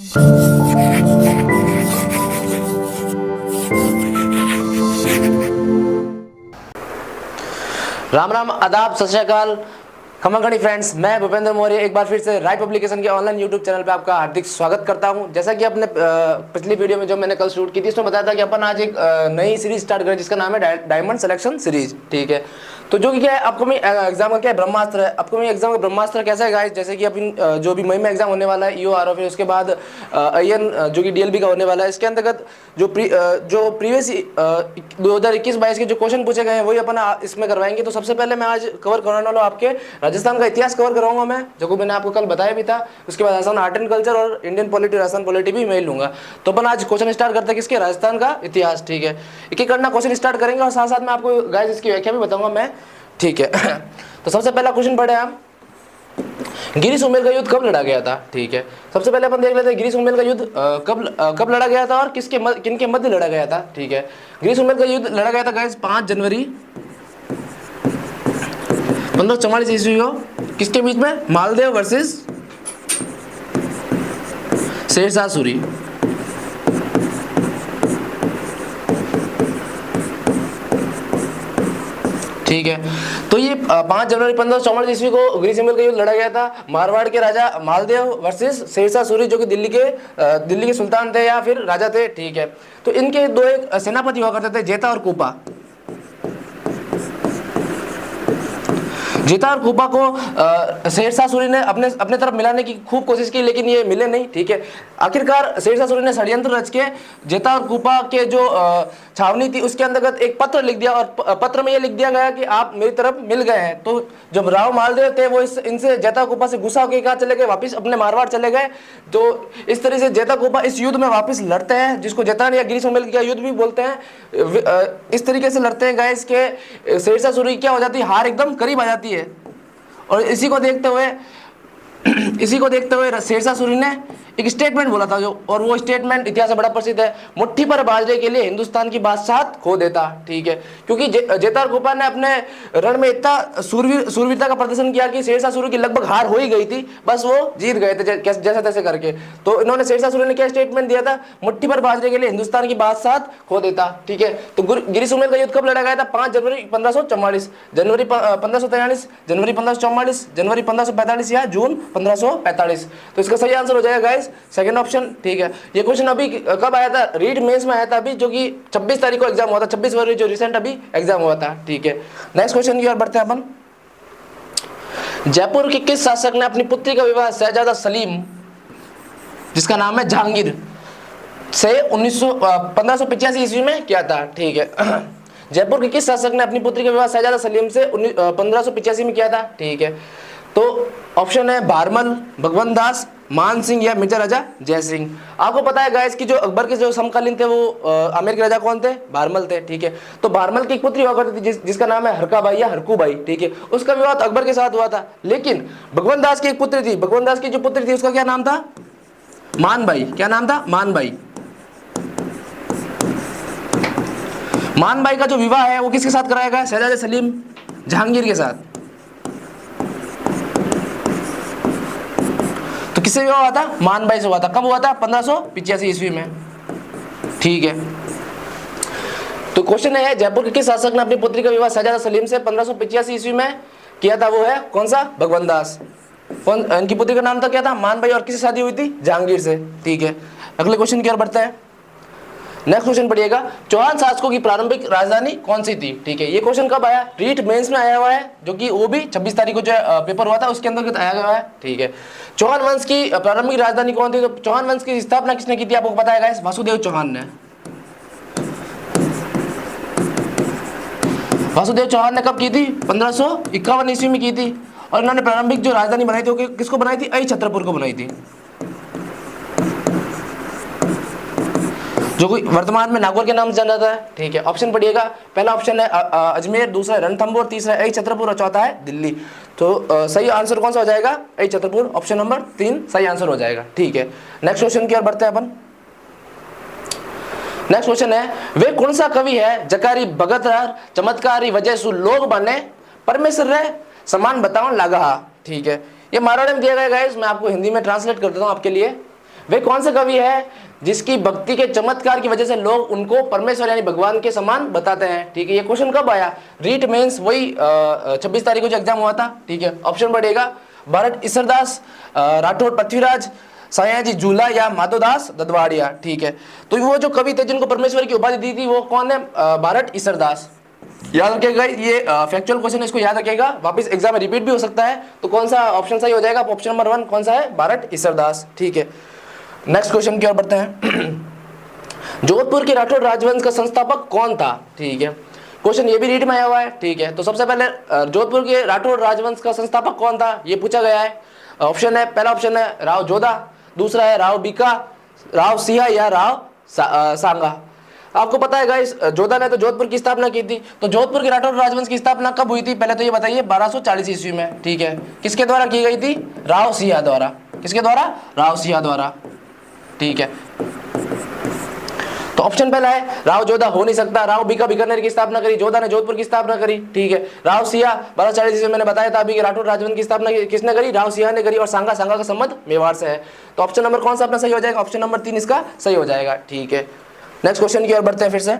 राम राम, आदाब, सत श्री अकाल, खमागणी फ्रेंड्स। मैं भूपेंद्र मौर्य एक बार फिर से राइट पब्लिकेशन के ऑनलाइन यूट्यूब चैनल पे आपका हार्दिक स्वागत करता हूं। जैसा कि अपने पिछली वीडियो में जो मैंने कल शूट की थी उसमें बताया था कि अपन आज एक नई सीरीज स्टार्ट करें जिसका नाम है डायमंड सिलेक्शन सीरीज। ठीक है, तो जो कि क्या है, अपकमिंग एग्जाम का क्या है, ब्रह्मास्त्र है। अपकमिंग एग्जाम का ब्रह्मास्त्र कैसा है गाइस, जैसे कि अपन जो भी मई में एग्जाम होने वाला है ईओआरओ, फिर उसके बाद आईएन जो कि डीएलबी का होने वाला है, इसके अंतर्गत जो प्रीवियस 2021-22 के जो क्वेश्चन पूछे गए हैं वही अपन इसमें करवाएंगे। तो सबसे पहले मैं आज कवर कराने वाला हूं आपके राजस्थान का इतिहास कवर कराऊंगा मैं, जो कि मैंने आपको कल बताया भी था। उसके बाद राजस्थान आर्ट एंड कल्चर और इंडियन पॉलिटी, राजस्थान पॉलिटी भी मैं लूंगा। तो अपन आज क्वेश्चन स्टार्ट करते हैं किसके, राजस्थान का इतिहास। ठीक है, एक एक करना क्वेश्चन स्टार्ट करेंगे और साथ साथ में आपको गाइस इसकी व्याख्या भी बताऊंगा मैं। ठीक है तो सबसे पहला क्वेश्चन पढ़े हम, गिरी सुमेल का युद्ध कब लड़ा गया था। ठीक है, सबसे पहले अपन देख लेते हैं गिरी सुमेल का युद्ध कब लड़ा गया था और किनके मध्य लड़ा गया था। ठीक है, गिरी सुमेल का युद्ध लड़ा गया था गाइस 5 जनवरी 1544 ईस्वी को। किसके बीच में, मालदेव वर्सेस शेरशाह सूरी। ठीक है, तो ये 5 जनवरी 1544 ईस्वी को गिरी सुमेल का युद्ध लड़ा गया था मारवाड़ के राजा मालदेव वर्सेस शेरशाह सूरी, जो कि दिल्ली के सुल्तान थे या फिर राजा थे। ठीक है, तो इनके दो एक सेनापति हुआ करते थे, जेता और कूपा। जेता और कूपा को शेरशाह सूरी ने अपने तरफ मिलाने की खूब कोशिश की, लेकिन ये मिले नहीं। ठीक है, आखिरकार शेरशाह सूरी ने षड्यंत्र रच के जेता और कूपा के जो छावनी थी उसके अंतर्गत एक पत्र लिख दिया, और पत्र में ये लिख दिया गया कि आप मेरी तरफ मिल गए हैं। तो जब राव मालदेव थे वो इनसे जेता कूपा से गुस्सा होकर कहा चले गए, वापिस अपने मारवाड़ चले गए। तो इस तरह से जेता कूपा इस युद्ध में वापस लड़ते हैं, जिसको जेतान या गिरी सुमेल का युद्ध भी बोलते हैं। इस तरीके से लड़ते हैं गाइस के शेरशाह सूरी क्या हो जाती है, हार एकदम करीब आ जाती है। और इसी को देखते हुए शेरशाह सूरी ने एक स्टेटमेंट बोला था, जो और वो स्टेटमेंट इतिहास में बड़ा प्रसिद्ध है, मुट्ठी पर बाजरे के लिए हिंदुस्तान की बादशाहत खो देता। ठीक है, क्योंकि जेता और कूपा ने अपने रण में इतना सूरवीरता का प्रदर्शन किया कि शेरशाह सूरी की लगभग हार हो ही गई थी, बस वो जीत गए थे जैसे तैसे करके। तो इन्होंने, शेरशाह सूरी ने क्या स्टेटमेंट दिया था, मुट्ठी पर बाजरे के लिए हिंदुस्तान की बादशाहत खो देता। ठीक है, तो गिरी सुमेल का युद्ध कब लड़ा गया था, 5 जनवरी 1544, जनवरी 1543, जनवरी 1544, जनवरी 1545 या जून 1545। तो इसका सही आंसर हो जाएगा गाइस सेकंड ऑप्शन। ठीक है, ये क्वेश्चन अभी कब आया था, रीड मेंस में आया था अभी, जो कि 26 तारीख को एग्जाम हुआ था, 26 फरवरी जो रिसेंट अभी एग्जाम हुआ था। ठीक है, नेक्स्ट क्वेश्चन की ओर बढ़ते हैं अपन। जयपुर के किस शासक ने अपनी पुत्री का विवाह शहजादा सलीम, जिसका नाम है जहांगीर, से 1585 ईस्वी में किया था। ठीक है, जयपुर के किस शासक ने अपनी पुत्री का विवाह शहजादा सलीम से 1585 में किया था। ठीक है, तो ऑप्शन है भारमल, भगवंत दास, मान सिंह या मिर्जा राजा जय सिंह। आपको पता है गाइस कि जो अकबर के जो समकालीन थे वो आमेर के राजा कौन थे, भारमल थे। ठीक है, तो भारमल की एक पुत्री हुआ करती थी जिसका नाम है हरकाबाई या हरकूबाई। ठीक है, उसका विवाह तो अकबर के साथ हुआ था, लेकिन भगवंत दास की एक पुत्री थी, भगवंत दास की जो पुत्री थी उसका क्या नाम था, मानबाई। क्या नाम था, मानबाई। मानबाई का जो विवाह है वो किसके साथ कराया गया, शहजादे सलीम जहांगीर के साथ। तो किससे विवाह हुआ था, मानबाई से हुआ था। कब हुआ था, 1585 ईस्वी में। ठीक है, तो क्वेश्चन है जयपुर के किस शासक ने अपनी पुत्री का विवाह शहजादा सलीम से 1585 ईस्वी में किया था, वो है कौन सा, भगवंत दास। इनकी पुत्री का नाम था क्या था, मानबाई, और किससे शादी हुई थी, जहांगीर से। ठीक है, अगले क्वेश्चन की ओर बढ़ते हैं। नेक्स्ट क्वेश्चन पढ़िएगा, चौहान शासकों की प्रारंभिक राजधानी कौन सी थी। ठीक है, ये क्वेश्चन कब आया, रीट मेंस में आया हुआ है, जो कि वो भी 26 तारीख को जो पेपर हुआ था उसके अंदर आया गया है। ठीक है, चौहान वंश की प्रारंभिक राजधानी कौन थी, तो चौहान वंश की स्थापना किसने की थी, आपको पता है गाइस, वासुदेव चौहान ने। वासुदेव चौहान ने कब की थी, 1551 ईस्वी में की थी। और इन्होंने प्रारंभिक जो राजधानी बनाई थी वो किसको बनाई थी, अहि छत्रपुर को बनाई थी, जो कि वर्तमान में नागौर के नाम से जाना जाता है। ठीक है, ऑप्शन पढ़िएगा, पहला ऑप्शन है अजमेर, दूसरा है रणथंभौर, तीसरा है अहि छत्रपुर और चौथा है दिल्ली। तो सही आंसर कौन सा हो जाएगा, अहि छत्रपुर, ऑप्शन नंबर 3 सही आंसर हो जाएगा। ठीक है, नेक्स्ट क्वेश्चन की ओर बढ़ते हैं अपन। नेक्स्ट क्वेश्चन है, वे कौन सा कवि है जकारी भगत हर चमत्कारी वजह सु लोग बने परमेश्वर रे समान बताओ लागा। ठीक है, ये मारवाड़ी में दिया गया गाइस, मैं आपको हिंदी में ट्रांसलेट कर देता हूँ आपके लिए। वे कौन से कवि है जिसकी भक्ति के चमत्कार की वजह से लोग उनको परमेश्वर यानी भगवान के समान बताते हैं, ठीक है। ये क्वेश्चन कब आया, रीट मेंस वही 26 तारीख को जो एग्जाम हुआ था, ठीक है। ऑप्शन बढ़ेगा भारत ईसरदास, राठौड़ पृथ्वीराज, सयाजी झूला या माधोदास ददवाड़िया, ठीक है। तो वो जो कवि थे जिनको परमेश्वर की उपाधि दी थी वो कौन है, भारत ईसरदास। याद रखिएगा ये फैक्चुअल क्वेश्चन, इसको याद रखिएगा, वापस एग्जाम में रिपीट भी हो सकता है। तो कौन सा ऑप्शन सही हो जाएगा, ऑप्शन नंबर 1 कौन सा है, भारत ईसरदास, ठीक है। नेक्स्ट क्वेश्चन की ओर बढ़ते हैं। जोधपुर के राठौड़ राजवंश का संस्थापक कौन था, ठीक है। क्वेश्चन ये भी रीड में आया हुआ है, ठीक है। तो सबसे पहले जोधपुर के राठौड़ राजवंश का संस्थापक कौन था, ये पूछा गया है। ऑप्शन है, पहला ऑप्शन है राव जोधा, दूसरा है राव बीका, राव सिंहा या राव सांगा। आपको पता है गाइस, जोधा ने तो जोधपुर की स्थापना की थी। तो जोधपुर के राठौड़ राजवंश की स्थापना कब हुई थी, पहले तो ये बताइए, 1240 ईस्वी में, ठीक है। किसके द्वारा की गई थी, राव सिंहा द्वारा। किसके द्वारा, राव सिंहा द्वारा, ठीक है। तो ऑप्शन पहला है राव जोधा हो नहीं सकता, राव बीका बीकानेर की स्थापना करी, जोधा ने जोधपुर की स्थापना करी, ठीक है। राव सिंहा 1240 ईस्वी में मैंने बताया था अभी कि राठौड़ राजवंश की स्थापना किसने करी, राव सिंहा ने करी। और सांगा का संबंध मेवाड़ से है। तो ऑप्शन नंबर कौन सा अपना सही हो जाएगा, ऑप्शन नंबर 3 इसका सही हो जाएगा, ठीक है। नेक्स्ट क्वेश्चन की ओर बढ़ते हैं फिर से।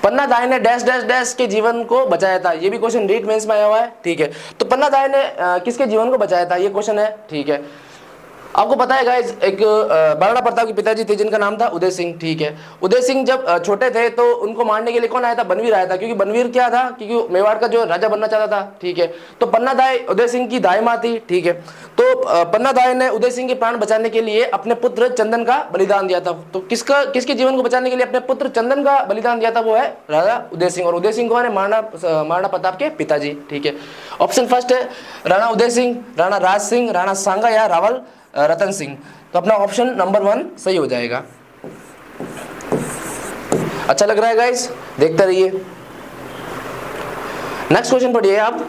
पन्ना दाई ने डैश डैश डैश के जीवन को बचाया था, ये भी क्वेश्चन रीट मेंस में आया हुआ है, ठीक है। तो पन्ना दाई ने किसके जीवन को बचाया था, ये क्वेश्चन है, ठीक है। आपको पता है गाइस, एक महाराणा प्रताप के पिताजी थे जिनका नाम था उदय सिंह, ठीक है। उदय सिंह जब छोटे थे तो उनको मारने के लिए कौन आया था, बनवीर आया था। क्योंकि बनवीर क्या था, क्योंकि मेवाड़ का जो राजा बनना चाहता था, ठीक है। तो पन्ना दाई उदय सिंह की दाई माँ थी, ठीक है। तो पन्ना दाई ने उदय सिंह के प्राण बचाने के लिए अपने पुत्र चंदन का बलिदान दिया था। तो किसके जीवन को बचाने के लिए अपने पुत्र चंदन का बलिदान दिया था, वो है राजा उदय सिंह। और उदय सिंह कौन है, महाराणा प्रताप के पिताजी, ठीक है। ऑप्शन फर्स्ट है राणा उदय सिंह, राणा राज सिंह, राणा सांगा या रावल रतन सिंह। तो अपना ऑप्शन नंबर 1 सही हो जाएगा। अच्छा लग रहा है गाइस, देखते रहिए। नेक्स्ट क्वेश्चन पढ़िए आप।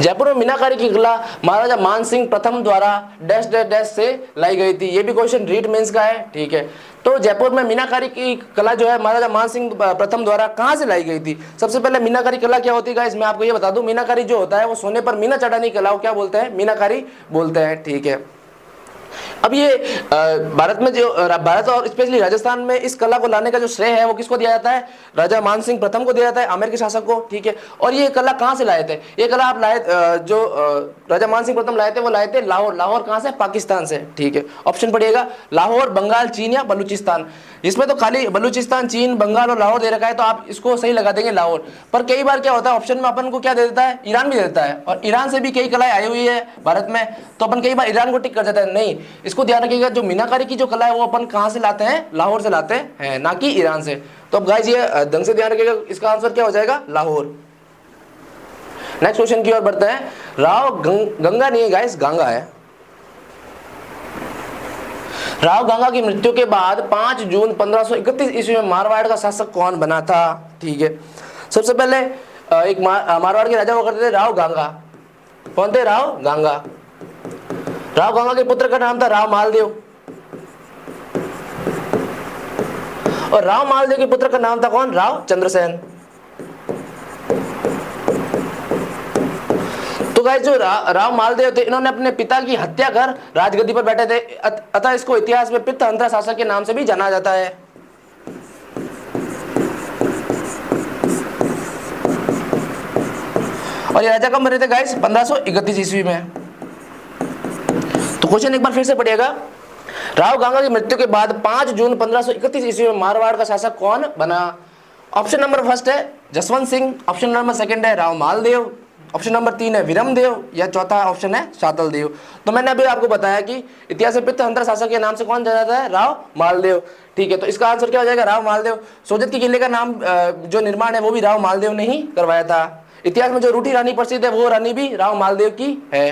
जयपुर में मीनाकारी की कला महाराजा मानसिंह प्रथम द्वारा डैश डैश डैश से लाई गई थी, ये भी क्वेश्चन रीट मेंस का है, ठीक है। तो जयपुर में मीनाकारी की कला जो है महाराजा मानसिंह प्रथम द्वारा कहां से लाई गई थी। सबसे पहले मीनाकारी कला क्या होती है गाइस, मैं आपको ये बता दूं, मीनाकारी जो होता है वो सोने पर मीना चढ़ाने की कला को क्या बोलते हैं, मीनाकारी बोलते हैं, ठीक है। अब ये भारत में जो भारत और स्पेशली राजस्थान में इस कला को लाने का जो श्रेय है वो किसको दिया जाता है, राजा मानसिंह प्रथम को दिया जाता है, आमेर के शासक को, ठीक है। और ये कला कहाँ से लाए थे, ये कला आप लाए जो राजा मानसिंह प्रथम लाए थे वो लाए थे लाहौर। लाहौर कहाँ से, पाकिस्तान से, ठीक है। ऑप्शन पड़िएगा लाहौर, बंगाल, चीन या बलूचिस्तान। इसमें तो खाली बलूचिस्तान, चीन, बंगाल और लाहौर दे रखा है, तो आप इसको सही लगा देंगे लाहौर। पर कई बार क्या होता है ऑप्शन में अपन को क्या दे देता है, ईरान भी दे देता है। और ईरान से भी कई कलाएं आई हुई है भारत में, तो अपन कई बार ईरान को टिक कर देते हैं। नहीं, इसको ध्यान रखिएगा, जो मीनाकारी की जो कला है वो अपन कहाँ से लाते हैं, लाहौर से लाते हैं, ना कि ईरान से। तो अब गाइस ये ढंग से ध्यान रखिएगा, इसका आंसर क्या हो जाएगा, लाहौर। नेक्स्ट क्वेश्चन की ओर बढ़ते हैं। राव गंगा नहीं है गाइस, गंगा है। राव गंगा की मृत्यु के बाद 5 जून 1531 ईस्वी में मारवाड़ का शासक कौन बना था, ठीक है। सबसे पहले एक मारवाड़ के राजा हुआ करते थे राव गंगा। कौन थे, राव गंगा। राव गंगा के पुत्र का नाम था राव मालदेव, और राव मालदेव के पुत्र का नाम था कौन, राव चंद्रसेन। तो गाइस जो राव मालदेव थे, इन्होंने अपने पिता की हत्या कर राजगद्दी पर बैठे थे, अतः इसको इतिहास में पित्तहंत्रा शासक के नाम से भी जाना जाता है। और ये राजा कब बने थे गाइस, 1531 ईस्वी में। तो क्वेश्चन एक बार फिर से पढ़िएगा। राव गंगा की मृत्यु के बाद 5 जून 1531 ईस्वी में मारवाड़ का शासक कौन बना। ऑप्शन नंबर फर्स्ट है Jaswant Singh, option number second है राव मालदेव, ऑप्शन नंबर 3 है विरमदेव, या चौथा ऑप्शन है शातल देव। तो मैंने अभी आपको बताया कि इतिहास में पित्तहंत्रा शासक के नाम से कौन जाना जाता है, राव मालदेव, ठीक है। तो इसका आंसर क्या हो जाएगा, राव मालदेव। सोजत के किले का नाम जो निर्माण है वो भी राव मालदेव ने ही करवाया था। इतिहास में जो रूठी रानी प्रसिद्ध है वो रानी भी राव मालदेव की है।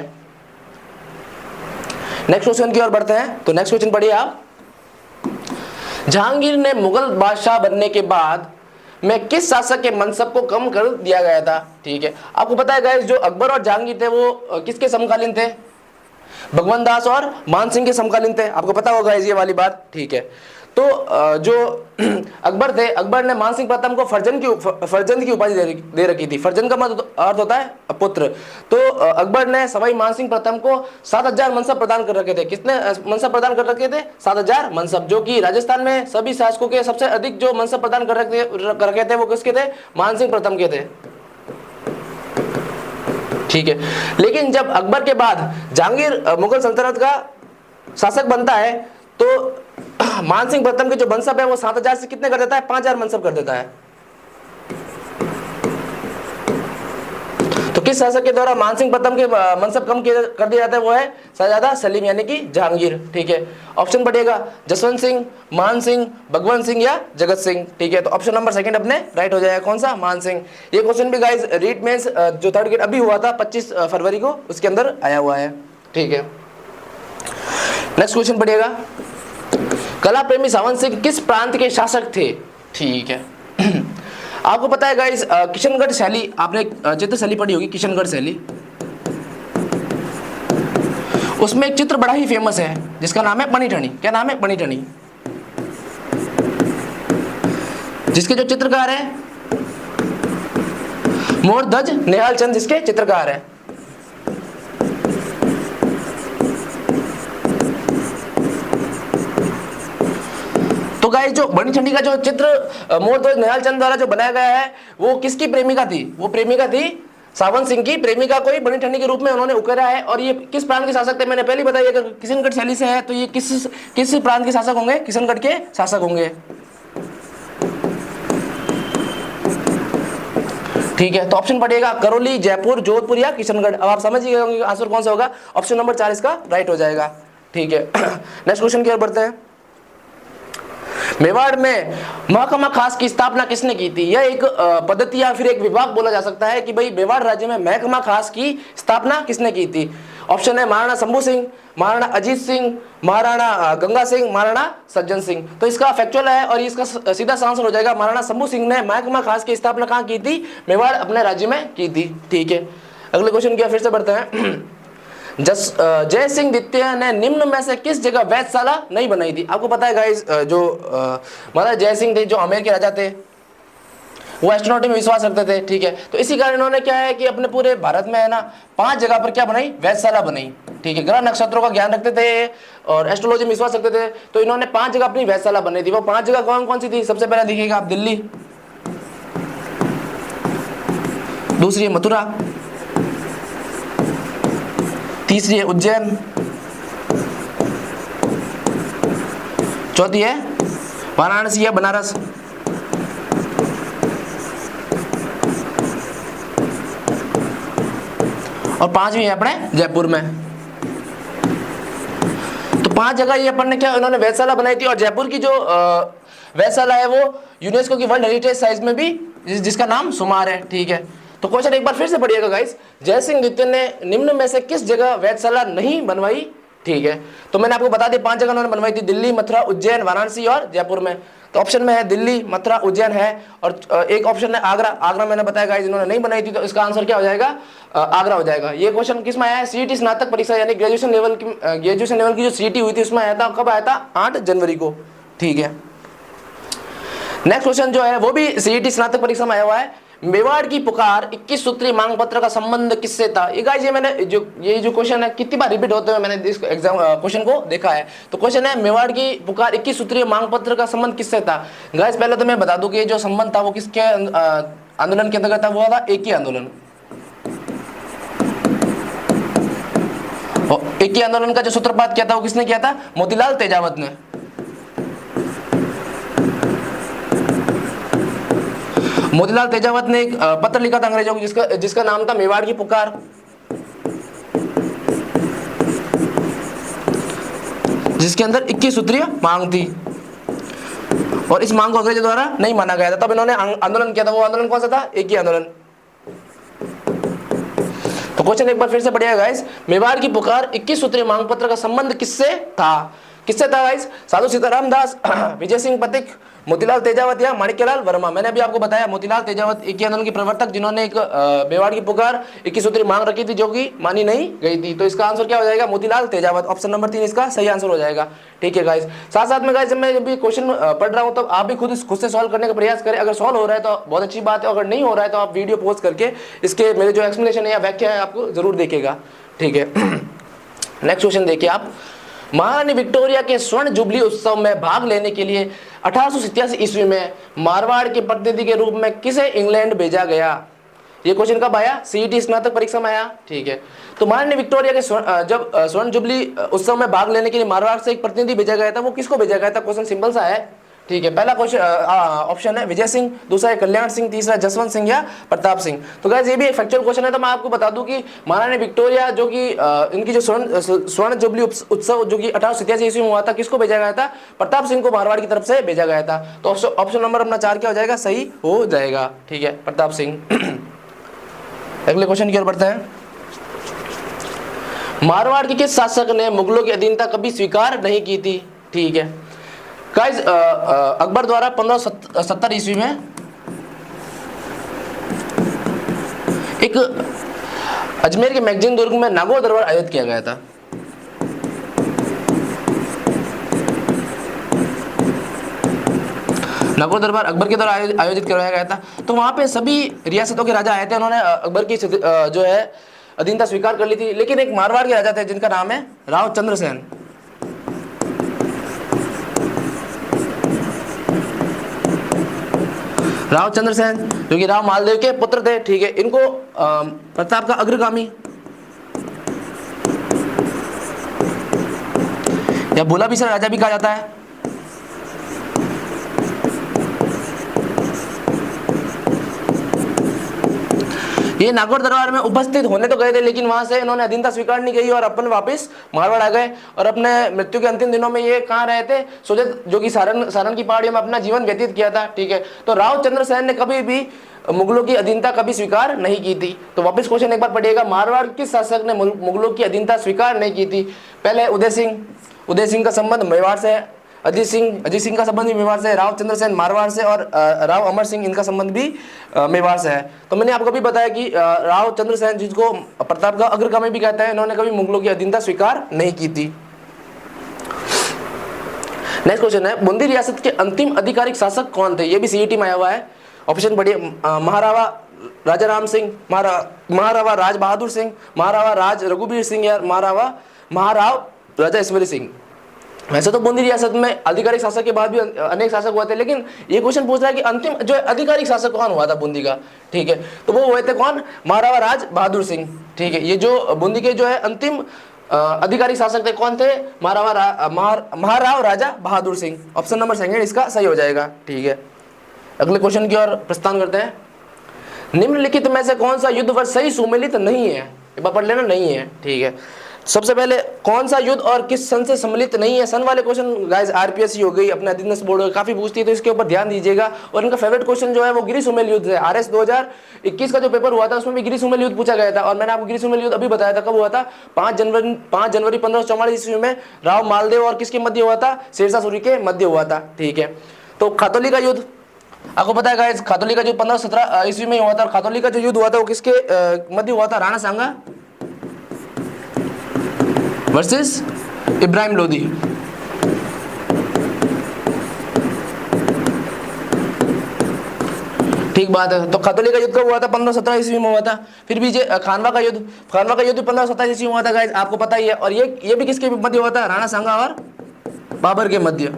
नेक्स्ट क्वेश्चन की ओर बढ़ते हैं। तो नेक्स्ट क्वेश्चन पढ़िए आप। जहांगीर ने मुगल बादशाह बनने के बाद में किस शासक के मनसब को कम कर दिया गया था, ठीक है। आपको पता है गाइस, जो अकबर और जहांगीर थे वो किसके समकालीन थे, भगवान दास और मान सिंह के समकालीन थे। आपको पता होगा ये वाली बात, ठीक है। तो जो अकबर थे, अकबर ने मानसिंह प्रथम को फर्जंद की उपाधि दे रखी थी। फर्जंद का मतलब अर्थ होता है पुत्र। तो अकबर ने सवाई मानसिंह प्रथम को 7000 मनसब प्रदान कर रखे थे। कितने मनसब प्रदान कर रखे थे? 7000 मनसब, जो कि राजस्थान में सभी शासकों के सबसे अधिक जो मनसब प्रदान कर रखे थे वो किसके थे? मानसिंह प्रथम के थे। ठीक है, लेकिन जब अकबर के बाद जहांगीर मुगल सल्तनत का शासक बनता है तो मानसिंह प्रथम के जो मनसब है वो 7000 से कितने कर देता है? 5000 मनसब कर देता है। तो किस शासक के द्वारा मानसिंह प्रथम के मनसब कम कर दिया जाता है? वो है शहजादा सलीम यानी कि जहांगीर। ठीक है, ऑप्शन पढ़िएगा, जसवंत सिंह, मान सिंह, भगवंत सिंह या जगत सिंह। ठीक है, तो ऑप्शन नंबर सेकंड अपने राइट हो जाएगा। कौन सा? मान सिंह। ये क्वेश्चन भी गाइस रीट मेंस जो थर्ड ग्रेड अभी हुआ था 25 फरवरी को, उसके अंदर आया हुआ है। ठीक है, नेक्स्ट क्वेश्चन पढ़िएगा, कला प्रेमी सावंत सिंह किस प्रांत के शासक थे? ठीक है, आपको पता है गाइस किशनगढ़ शैली, आपने चित्र शैली पढ़ी होगी, किशनगढ़ शैली। उसमें एक चित्र बड़ा ही फेमस है जिसका नाम है पनीठनी। क्या नाम है? पनीठनी। जिसके जो चित्रकार है मोरध्वज निहाल चंद, जिसके चित्रकार है। तो गाइस जो बनीठनी का जो चित्र मोरध्वज निहाल चंद द्वारा जो बनाया गया है वो किसकी प्रेमिका थी? वो प्रेमिका थी सावंत सिंह की प्रेमिका को ही बनीठनी के रूप में उन्होंने उकेरा है। और ये किस प्रांत के शासक थे? मैंने पहले बताया अगर किशनगढ़ शैली से है तो ये किस प्रांत के शासक होंगे? किशनगढ़ के शासक होंगे। ठीक है, तो ऑप्शन पढ़िएगा, करौली, जयपुर, जोधपुर या किशनगढ़। अब आप समझ ही गए होंगे आंसर कौन सा होगा। ऑप्शन नंबर 4 इसका राइट हो जाएगा। ठीक है, नेक्स्ट क्वेश्चन की ओर बढ़ते हैं। मेवाड़ में महकमा खास की स्थापना किसने की थी? यह एक पद्धति या फिर एक विभाग बोला जा सकता है कि भाई मेवाड़ राज्य में महकमा खास की स्थापना किसने की थी। ऑप्शन है महाराणा शंभू सिंह, महाराणा अजीत सिंह, महाराणा गंगा सिंह, महाराणा सज्जन सिंह। तो इसका फैक्चुअल है और इसका सीधा आंसर हो जाएगा महाराणा शंभू सिंह ने महकमा खास की स्थापना कहाँ की थी? मेवाड़ अपने राज्य में की थी। ठीक है, अगले क्वेश्चन की फिर से बढ़ते हैं। जय सिंह द्वितीय ने निम्न में से किस जगह वैधशाला नहीं बनाई थी? आपको पता है गाइस जो महाराजा जय सिंह थे जो आमेर के राजा थे, वो एस्ट्रोनॉमी में विश्वास रखते थे। ठीक है, तो इसी कारण इन्होंने क्या है कि अपने पूरे भारत में है ना 5 जगह पर क्या बनाई? वैधशाला बनाई। ठीक है, ग्रह नक्षत्रों का ज्ञान रखते थे और एस्ट्रोलॉजी में विश्वास रखते थे, तो इन्होंने 5 जगह अपनी वैधशाला बनाई थी। वो 5 जगह कौन कौन सी थी? सबसे पहले देखिएगा आप, दिल्ली, दूसरी है मथुरा, तीसरी है उज्जैन, चौथी है वाराणसी या बनारस, और 5वीं है अपने जयपुर में। तो 5 जगह ये अपन ने क्या इन्होंने वैधशाला बनाई थी। और जयपुर की जो वैधशाला है वो यूनेस्को की वर्ल्ड हेरिटेज साइट में भी जिसका नाम शुमार है। ठीक है, तो क्वेश्चन एक बार फिर से पढ़िएगा गाइस, जय सिंह द्वितीय ने निम्न में से किस जगह वैधशाला नहीं बनवाई? ठीक है, तो मैंने आपको बता दी 5 जगह उन्होंने बनवाई थी, दिल्ली, मथुरा, उज्जैन, वाराणसी और जयपुर में। तो ऑप्शन में है दिल्ली, मथुरा, उज्जैन है, और एक ऑप्शन है आगरा। आगरा मैंने बताया गाइस इन्होंने नहीं बनाई थी, तो इसका आंसर क्या हो जाएगा? आगरा हो जाएगा। ये क्वेश्चन किस में आया है? सीईटी स्नातक परीक्षा यानी ग्रेजुएशन लेवल की जो सीईटी हुई थी उसमें आया था। कब आया था? 8 जनवरी को। ठीक है, नेक्स्ट क्वेश्चन जो है वो भी सीईटी स्नातक परीक्षा में आया हुआ है। मेवाड़ की पुकार 21 सूत्रीय मांग पत्र का संबंध किससे था? ये गाइस ये मैंने जो क्वेश्चन है कितनी बार रिपीट होते हुए मैंने इस एग्जाम क्वेश्चन को देखा है। तो क्वेश्चन है मेवाड़ की पुकार 21 सूत्रीय मांग पत्र का संबंध किससे था? गाइस पहले तो मैं बता दूं कि ये जो संबंध था वो किसके आंदोलन के अंतर्गत था? वो था एक ही आंदोलन। एक ही आंदोलन का जो सूत्रपात किया था वो किसने किया था? मोतीलाल तेजावत ने। मोतीलाल तेजावत ने एक पत्र लिखा था अंग्रेजों को जिसका नाम था मेवाड़ की पुकार। जिसके अंदर 21 सूत्रीय मांग थी और इस मांग को अंग्रेजों द्वारा नहीं माना गया था। तब इन्होंने आंदोलन किया था। वो आंदोलन कौन सा था? एक ही आंदोलन। तो क्वेश्चन एक बार फिर से पढ़िएगा गाइस, मेवाड़ की पुकार 21 सूत्रीय मांग पत्र का संबंध किससे था? किससे था गाइस? साधु सीताराम दास, विजय सिंह पथिक, मोतीलाल तेजावत या माणिक्यलाल वर्मा। मैंने अभी आपको बताया मोतीलाल तेजावत एक आंदोलन के प्रवर्तक जिन्होंने एक मेवाड़ की पुकार 21 सूत्री मांग रखी थी जो कि मानी नहीं गई थी। तो इसका आंसर क्या हो जाएगा? मोतीलाल तेजावत। ऑप्शन नंबर 3 इसका सही आंसर हो जाएगा। ठीक है गाइस, साथ साथ में गाइस जब मैं जब भी क्वेश्चन पढ़ रहा हूं तो आप भी खुद से सॉल्व करने का प्रयास करें। अगर सॉल्व हो रहा है तो बहुत अच्छी बात है, अगर नहीं हो रहा है तो आप वीडियो पॉज करके इसके मेरे जो एक्सप्लेनेशन है या व्याख्या है आपको जरूर देखेगा। ठीक है नेक्स्ट क्वेश्चन देखिए आप। महारानी विक्टोरिया के स्वर्ण जुबली उत्सव में भाग लेने के लिए 1887 ईस्वी में मारवाड़ के प्रतिनिधि के रूप में किसे इंग्लैंड भेजा गया? ये क्वेश्चन कब आया? सीईटी स्नातक परीक्षा में आया। ठीक है, तो महारानी विक्टोरिया के जब स्वर्ण जुबली उत्सव में भाग लेने के लिए मारवाड़ से एक प्रतिनिधि भेजा गया था, वो किसको भेजा गया था? क्वेश्चन सिंपल सा है। ठीक है, पहला क्वेश्चन ऑप्शन है विजय सिंह, दूसरा है कल्याण सिंह, तीसरा जसवंत सिंह या प्रताप सिंह। तो गाइस ये भी एक फैक्चुअल क्वेश्चन है। तो मैं आपको बता दूं कि महारानी विक्टोरिया जो कि इनकी जो स्वर्ण जुबली उत्सव जो कि 1887 ईस्वी में हुआ था, किसको भेजा गया था? प्रताप सिंह को मारवाड़ की तरफ से भेजा गया था। तो ऑप्शन नंबर अपना 4 क्या हो जाएगा? सही हो जाएगा। ठीक है, प्रताप सिंह। अगले क्वेश्चन की ओर बढ़ते हैं। मारवाड़ के किस शासक ने मुगलों की अधीनता कभी स्वीकार नहीं की थी? ठीक है गाइस, अकबर द्वारा 1570 ईस्वी में एक अजमेर के मैगजीन दुर्ग में नागौर दरबार आयोजित किया गया था। नागौर दरबार अकबर के द्वारा आयोजित करवाया गया था। तो वहां पे सभी रियासतों के राजा आए थे, उन्होंने अकबर की जो है अधीनता स्वीकार कर ली थी। लेकिन एक मारवाड़ के राजा थे जिनका नाम है राव चंद्रसेन। राव चंद्रसेन जो कि राव मालदेव के पुत्र थे। ठीक है, इनको प्रताप का अग्रगामी या भोला बिसरा राजा भी कहा जाता है। ये नागौर दरबार में उपस्थित होने तो गए थे, लेकिन वहां से इन्होंने अधीनता स्वीकार नहीं की और अपन वापस मारवाड़ आ गए और अपने मृत्यु के अंतिम दिनों में ये कहाँ रहे थे? सोजत जो कि सारण की पहाड़ियों में अपना जीवन व्यतीत किया था। ठीक है, तो राव चंद्रसेन ने कभी भी मुगलों की अधीनता कभी स्वीकार नहीं की थी। तो वापस क्वेश्चन एक बार पढ़िएगा, मारवाड़ किस शासक ने मुगलों की अधीनता स्वीकार नहीं की थी? पहले उदय सिंह का संबंध मेवाड़ से है, अजीत सिंह का संबंध भी मेवाड़ से है, राव चंद्रसेन मारवाड़ से और राव अमर सिंह इनका संबंध भी मेवाड़ से है। तो मैंने आपको भी बताया कि राव चंद्रसेन जिसको प्रताप का अग्रगामी भी कहते हैं, इन्होंने कभी मुगलों की अधीनता स्वीकार नहीं की थी। नेक्स्ट क्वेश्चन है, बूंदी रियासत के अंतिम आधिकारिक शासक कौन थे? ये भी सीईटी में आया हुआ है। ऑप्शन पढ़िए, महारावा राजा राम सिंह, महारावा राज बहादुर सिंह, महारावा राज रघुबीर सिंह या महाराव राजा ईश्वरी सिंह। वैसे तो बूंदी रियासत में आधिकारिक शासक के बाद भी अनेक शासक हुए थे, लेकिन ये क्वेश्चन पूछ रहा है कि अंतिम जो आधिकारिक शासक कौन हुआ था बूंदी का? ठीक है, तो वो हुए थे कौन? महारावा राज बहादुर सिंह। ठीक है, ये जो बूंदी के जो है अंतिम आधिकारिक शासक थे कौन थे? महाराव राजा बहादुर सिंह। ऑप्शन नंबर 2 इसका सही हो जाएगा। ठीक है, अगले क्वेश्चन की ओर प्रस्थान करते हैं। निम्नलिखित में से कौन सा युद्ध वर्ष सही सुमेलित नहीं है? एक बार पढ़ लेना, नहीं है। ठीक है, सबसे पहले कौन सा युद्ध और किस सन से सम्मिलित नहीं है? सन वाले क्वेश्चन गाइस आरपीएससी हो गई, अपना अधीनस्थ बोर्ड काफी पूछती है, तो इसके ऊपर ध्यान दीजिएगा। और इनका फेवरेट क्वेश्चन जो है वो गिरी सुमेल युद्ध है। आरएस 2021 का जो पेपर हुआ था उसमें भी गिरी सुमेल युद्ध पूछा गया था, और मैंने आपको गिरी सुमेल युद्ध अभी बताया था कब हुआ था? 5 जनवरी 1544 ईस्वी में राव मालदेव और किसके मध्य हुआ था? शेरशाह सूरी के मध्य हुआ था। ठीक है, तो खातौली का युद्ध आपको पता है गाइस, खातौली का युद्ध 1517 ईस्वी में हुआ था। और खातौली का जो युद्ध हुआ था वो किसके मध्य हुआ था? राणा सांगा वर्सेस इब्राहिम लोदी। ठीक बात है, तो खातौली का युद्ध कब हुआ था? 1517 ईस्वी में हुआ था। फिर भी खानवा का युद्ध 1527 ईस्वी में हुआ था गाइस, आपको पता ही है। और ये भी किसके मध्य हुआ था? राणा सांगा और बाबर के मध्य।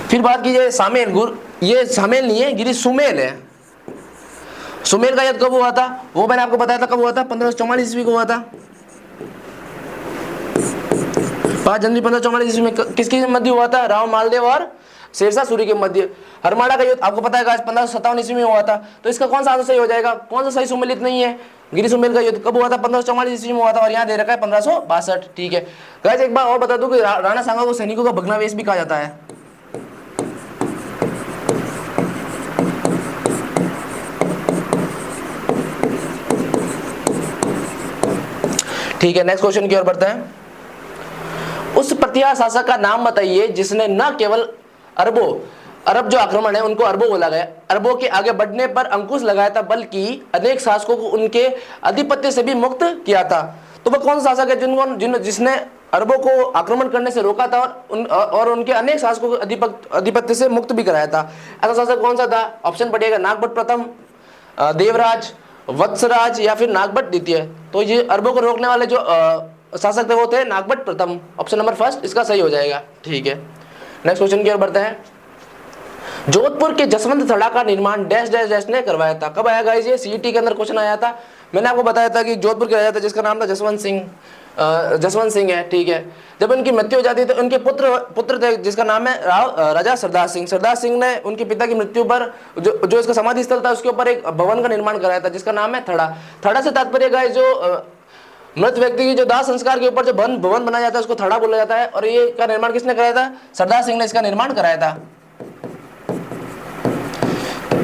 फिर बात कीजिए सामेल ये सामेल नहीं है, गिरी सुमेल है। सुमेल का युद्ध कब हुआ था? वो मैंने आपको बताया था कब हुआ था? 1544 ईस्वी को हुआ था। 5 जनवरी 1544 ईस्वी में किसके मध्य हुआ था? राव मालदेव और शेरशाह सूरी के मध्य। हरमाड़ा का युद्ध आपको पता है गाइस 1557 ईस्वी में हुआ था। तो इसका कौन सा आंसर सही हो जाएगा? कौन सा सही सुमेलित नहीं है? गिरी सुमेल का युद्ध कब हुआ था? 1544 ईस्वी में हुआ था, और यहाँ दे रखा है 1562। ठीक है गाइस, एक बार और बता दूं कि राणा सांगा को सैनिकों का भग्नावेश भी कहा जाता है। ठीक है, नेक्स्ट क्वेश्चन की ओर बढ़ते हैं। उस प्रतिहार शासक का नाम बताइए जिसने न केवल अरब जो आक्रमण है उनको अरबों बोला गया, अरबों के आगे बढ़ने पर अंकुश लगाया था, बल्कि अनेक शासकों को उनके आधिपत्य से भी मुक्त किया था। तो वह कौन सा शासक है जिसने अरबों को आक्रमण करने से रोका था और उनके अनेक शासकों को आधिपत्य से मुक्त भी कराया था? ऐसा शासक कौन सा था? ऑप्शन पढ़िएगा, नागभट्ट प्रथम, देवराज, वत्सराज या फिर नागभट्ट द्वितीय। तो ये अरबों को रोकने वाले जो शासक थे वो थे नागभट्ट प्रथम। ऑप्शन नंबर फर्स्ट इसका सही हो जाएगा। ठीक है, नेक्स्ट क्वेश्चन की ओर बढ़ते हैं। जोधपुर के जसवंत थड़ा का निर्माण डैश डैश डैश ने करवाया था? कब आया गाइस? ये सीईटी के अंदर क्वेश्चन आया था। मैंने आपको बताया था कि जोधपुर के राजा था जिसका नाम था जसवंत सिंह है। ठीक है, जब उनकी मृत्यु हो जाती है तो उनके पुत्र थे जिसका नाम है राजा सरदार सिंह। सरदार सिंह ने उनके पिता की मृत्यु पर जो इसका समाधि स्थल था उसके ऊपर एक भवन का निर्माण कराया था जिसका नाम है थड़ा। थड़ा से तात्पर्य गाइस जो मृत व्यक्ति की जो दाह संस्कार के ऊपर जो भवन बनाया जाता है उसको थड़ा बोला जाता है। और ये का निर्माण किसने कराया था? सरदार सिंह ने इसका निर्माण कराया था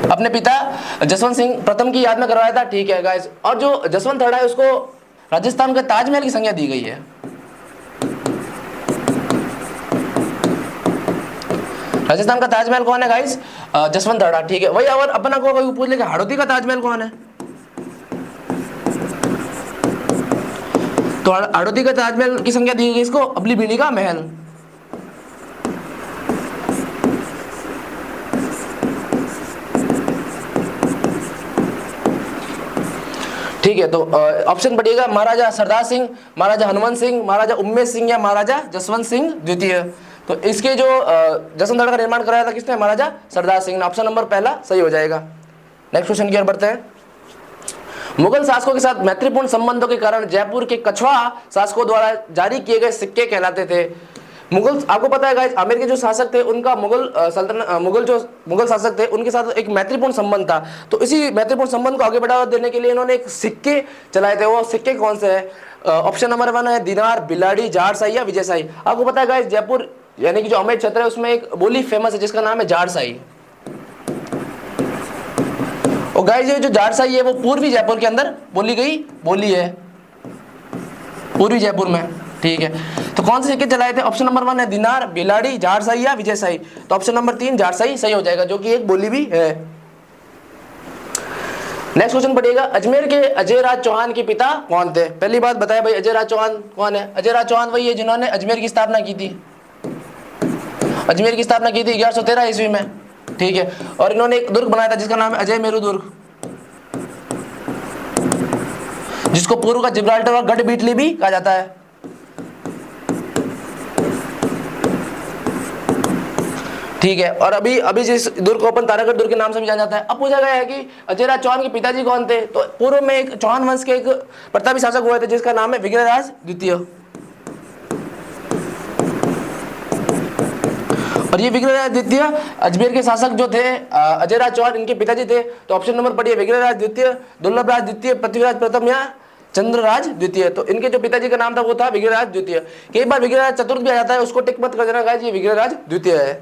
अपने पिता जसवंत सिंह प्रथम की याद में करवाया था। ठीक है गाइस, और जो जसवंत थड़ा है उसको राजस्थान के ताजमहल की संज्ञा दी गई है। राजस्थान का ताजमहल कौन है गाइस? जसवंत थड़ा। ठीक है, वही और अपना को पूछ लेगा हाड़ौती का ताजमहल कौन है? तो हाड़ौती का ताजमहल की संज्ञा दी गई इसको अबली बीड़ी का महल। ठीक है, तो ऑप्शन पढ़िएगा, महाराजा सरदार सिंह, महाराजा हनुमान सिंह, महाराजा उम्मेद सिंह या महाराजा जसवंत सिंह द्वितीय। तो इसके जो जसवंत थड़ा का निर्माण कराया था किसने? महाराजा सरदार सिंह ने। ऑप्शन नंबर पहला सही हो जाएगा। नेक्स्ट क्वेश्चन की ओर बढ़ते हैं। मुगल शासकों के साथ मैत्रीपूर्ण संबंधों के कारण जयपुर के कछवा शासकों द्वारा जारी किए गए सिक्के कहलाते थे। मुगल, आपको पता है गाइस, आमेर के जो शासक थे उनका मुगल शासक थे उनके साथ एक मैत्रीपूर्ण संबंध था। तो इसी मैत्रीपूर्ण संबंध को आगे बढ़ावा देने के लिए इन्होंने एक सिक्के चलाए थे। वो सिक्के कौन से है? ऑप्शन नंबर 1 है दिनार, बिलाड़ी, जाड़साई या विजयसाई। आपको पता है गाइस, जयपुर यानी कि जो अमेर क्षेत्र है उसमें एक बोली फेमस है जिसका नाम है जाड़साई। और गाइस ये जो जाड़साई है वो पूर्वी जयपुर के अंदर बोली गई बोली है, पूर्वी जयपुर में। ठीक है, तो कौन से सिक्के चलाए थे? ऑप्शन नंबर 1 है दिनार, बिलाड़ी, जाड़साई या विजयसाई। तो ऑप्शन नंबर 3 जाड़साई सही हो जाएगा, जो कि एक बोली भी है। नेक्स्ट क्वेश्चन पढ़िएगा, अजमेर के अजय राज चौहान के पिता कौन थे? पहली बात बताया भाई, अजय राज चौहान कौन है? अजय राज चौहान वही है जिन्होंने अजमेर की स्थापना की थी। अजमेर की स्थापना की थी 1113 ईस्वी में। ठीक है, और इन्होंने एक दुर्ग बनाया था जिसका नाम है अजय मेरू दुर्ग, जिसको पूर्व का जिब्राल्टर और गढ़ बीटली भी कहा जाता है। ठीक है, और अभी जिस दुर्ग को अपन तारागढ़ दुर्ग के नाम से भी जाना जाता है। अब पूछा गया है कि अजय राज चौहान के पिताजी कौन थे? तो पूर्व में एक चौहान वंश के एक प्रतापी शासक हुए थे जिसका नाम है विग्रहराज द्वितीय। और ये विग्रहराज द्वितीय अजमेर के शासक जो थे अजय राज चौहान, इनके पिताजी थे। तो ऑप्शन नंबर पढ़िए, विग्रहराज द्वितीय, दुर्लभराज द्वितीय, पृथ्वीराज प्रथम या चंद्रराज द्वितीय। तो इनके जो पिताजी का नाम था वो था विग्रहराज द्वितीय। कई बार विग्रहराज चतुर्थ भी आ जाता है, उसको टिक मत कर देना गाइस, ये विग्रहराज द्वितीय है।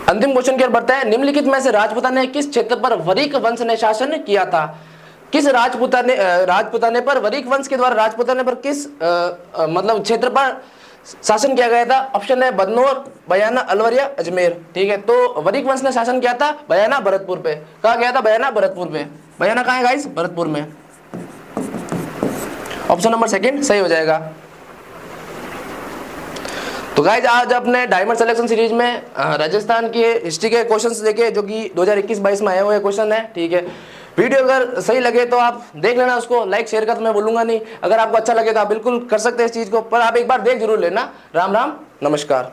अंतिम क्वेश्चन की ओर बढ़ता है। निम्नलिखित में से राजपूताना ने किस क्षेत्र पर वरिक वंश ने शासन किया था? किस राजपूताने पर वरिक वंश के द्वारा राजपूताने पर किस मतलब क्षेत्र पर शासन किया गया था? ऑप्शन है बदनौर, बयाना, अलवर या अजमेर। ठीक है, तो वरिक वंश ने शासन किया था बयाना भरतपुर पे। कहा गया था? बयाना भरतपुर पे। बयाना कहाँ है गाइस? भरतपुर में। ऑप्शन नंबर 2 सही हो जाएगा। तो गाइज आज अपने डायमंड सिलेक्शन सीरीज में राजस्थान की हिस्ट्री के क्वेश्चंस देखे जो कि 2021-22 में आए हुए क्वेश्चन है। ठीक है, वीडियो अगर सही लगे तो आप देख लेना, उसको लाइक शेयर कर तो मैं बोलूंगा नहीं। अगर आपको अच्छा लगे तो आप बिल्कुल कर सकते हैं इस चीज को, पर आप एक बार देख जरूर लेना। राम राम, नमस्कार।